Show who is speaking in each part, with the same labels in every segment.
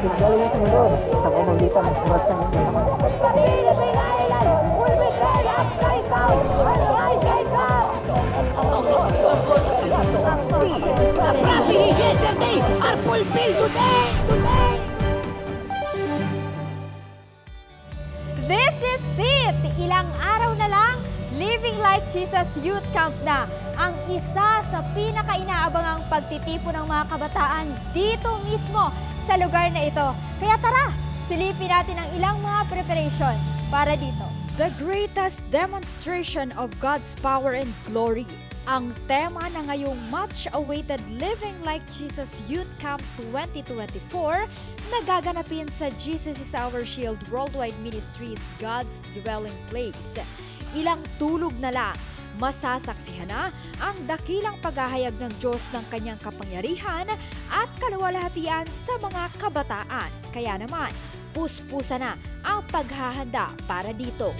Speaker 1: Galing sa mundo sa pamamagitan ng surat ng naman.
Speaker 2: This is it! Ilang araw na lang, Living Like Jesus Youth Camp na ang isa sa pinaka-inaabangang pagtitipon ng mga kabataan dito mismo sa lugar na ito. Kaya tara, silipin natin ang ilang mga preparation para dito. The greatest demonstration of God's power and glory. Ang tema na ngayong much-awaited Living Like Jesus Youth Camp 2024 na gaganapin sa Jesus is Our Shield Worldwide Ministries, God's Dwelling Place. Ilang tulog na lang, masasaksihan na ang dakilang paghahayag ng Diyos ng kanyang kapangyarihan at kaluwalhatian sa mga kabataan. Kaya naman, puspusa na ang paghahanda para dito.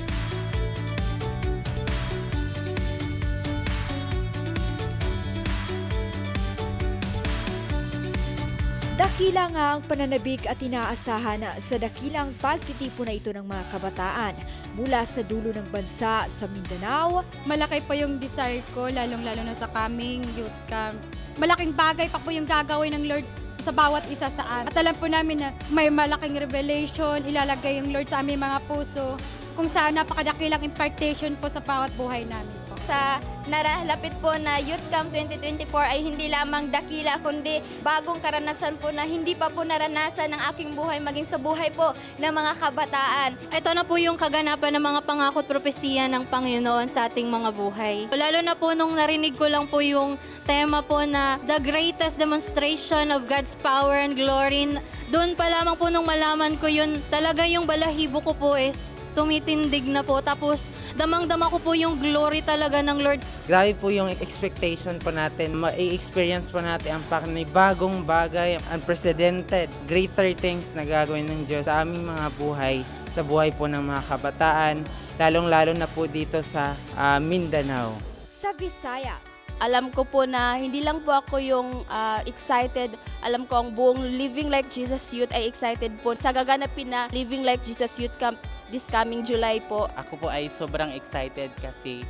Speaker 2: Dakila nga ang pananabik at inaasahan sa dakilang pagtitipon na ito ng mga kabataan mula sa dulo ng bansa sa Mindanao.
Speaker 3: Malaki po yung desire ko, lalong-lalo na sa coming youth camp. Malaking bagay pa po yung gagawin ng Lord sa bawat isa sa amin. At alam po namin na may malaking revelation, ilalagay yung Lord sa aming mga puso, kung saan napakadakilang impartation po sa bawat buhay namin po.
Speaker 4: Sa naralapit po na Youth Camp 2024 ay hindi lamang dakila kundi bagong karanasan po na hindi pa po naranasan ng aking buhay maging sa buhay po ng mga kabataan.
Speaker 3: Ito na po yung kaganapan ng mga pangako at propesiya ng Panginoon sa ating mga buhay. Lalo na po nung narinig ko lang po yung tema po na the greatest demonstration of God's power and glory. Doon pa lamang po nung malaman ko yun, talaga yung balahibo ko po is tumitindig na po. Tapos damang-dama ko po yung glory talaga ng Lord.
Speaker 5: Grabe po yung expectation po natin. Ma-experience po natin ang bagong bagay, unprecedented, greater things na gagawin ng Diyos sa aming mga buhay, sa buhay po ng mga kabataan, lalong-lalo na po dito sa Mindanao.
Speaker 2: Sa Visayas.
Speaker 4: Alam ko po na hindi lang po ako yung excited. Alam ko ang buong Living Like Jesus Youth ay excited po sa gaganapin na Living Like Jesus Youth Camp this coming July po.
Speaker 6: Ako po ay sobrang excited kasi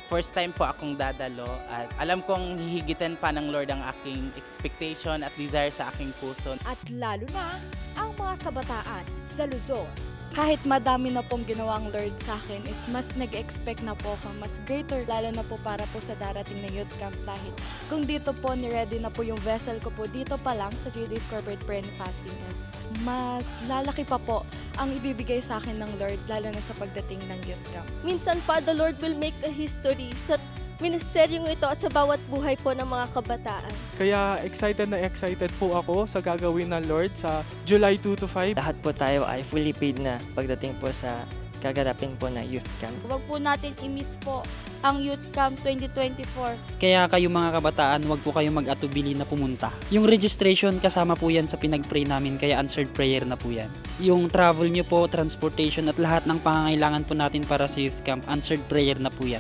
Speaker 6: first time po akong dadalo at alam kong hihigitan pa ng Lord ang aking expectation at desire sa aking puso.
Speaker 2: At lalo na ang mga kabataan sa Luzon.
Speaker 7: Kahit madami na pong ginawang Lord sa akin is mas nag-expect na po ako, mas greater lalo na po para po sa darating na youth camp dahil kung dito po ni-ready na po yung vessel ko po dito pa lang sa 3 days corporate prayer and fasting is mas lalaki pa po ang ibibigay sa akin ng Lord lalo na sa pagdating ng youth camp.
Speaker 8: Minsan pa, the Lord will make a history sa ministeryong ito at sa bawat buhay po ng mga kabataan.
Speaker 9: Kaya excited na excited po ako sa gagawin ng Lord sa July 2 to 5.
Speaker 10: Lahat po tayo ay fully paid na pagdating po sa gaganapin po na youth camp.
Speaker 8: Huwag po natin i-miss po ang Youth Camp 2024.
Speaker 11: Kaya kayo mga kabataan, huwag po kayong mag-atubili na pumunta. Yung registration kasama po yan sa pinag-pray namin, kaya answered prayer na po yan. Yung travel nyo po, transportation at lahat ng pangangailangan po natin para sa youth camp, answered prayer na po yan.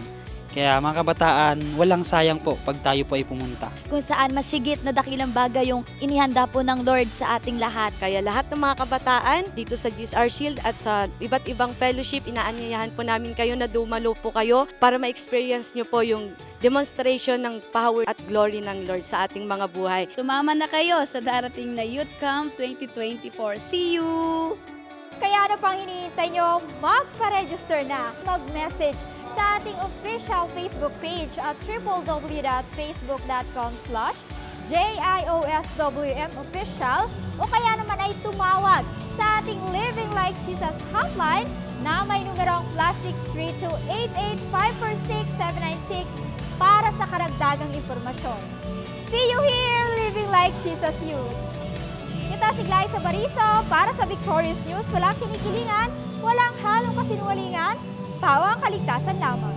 Speaker 11: Kaya mga kabataan, walang sayang po pag tayo po ay pumunta.
Speaker 8: Kung saan masigit na dakilang bagay yung inihanda po ng Lord sa ating lahat.
Speaker 12: Kaya lahat ng mga kabataan dito sa GSR Shield at sa iba't ibang fellowship, inaanyayahan po namin kayo na dumalo po kayo para ma-experience nyo po yung demonstration ng power at glory ng Lord sa ating mga buhay.
Speaker 8: Sumama na kayo sa darating na Youth Camp 2024. See you!
Speaker 2: Kaya ano pang hinihintay nyo? Magpa-register na. Mag-message sa ating official Facebook page at www.facebook.com/JIOSWMofficial o kaya naman ay tumawag sa ating Living Like Jesus hotline na may numerong +63288546-796 para sa karagdagang impormasyon. See you here, Living Like Jesus Youth! Kita si Glyza Bariso para sa Victorious News. Walang kinikilingan, walang halong kasinungalingan, tawang kaligtasan lamang.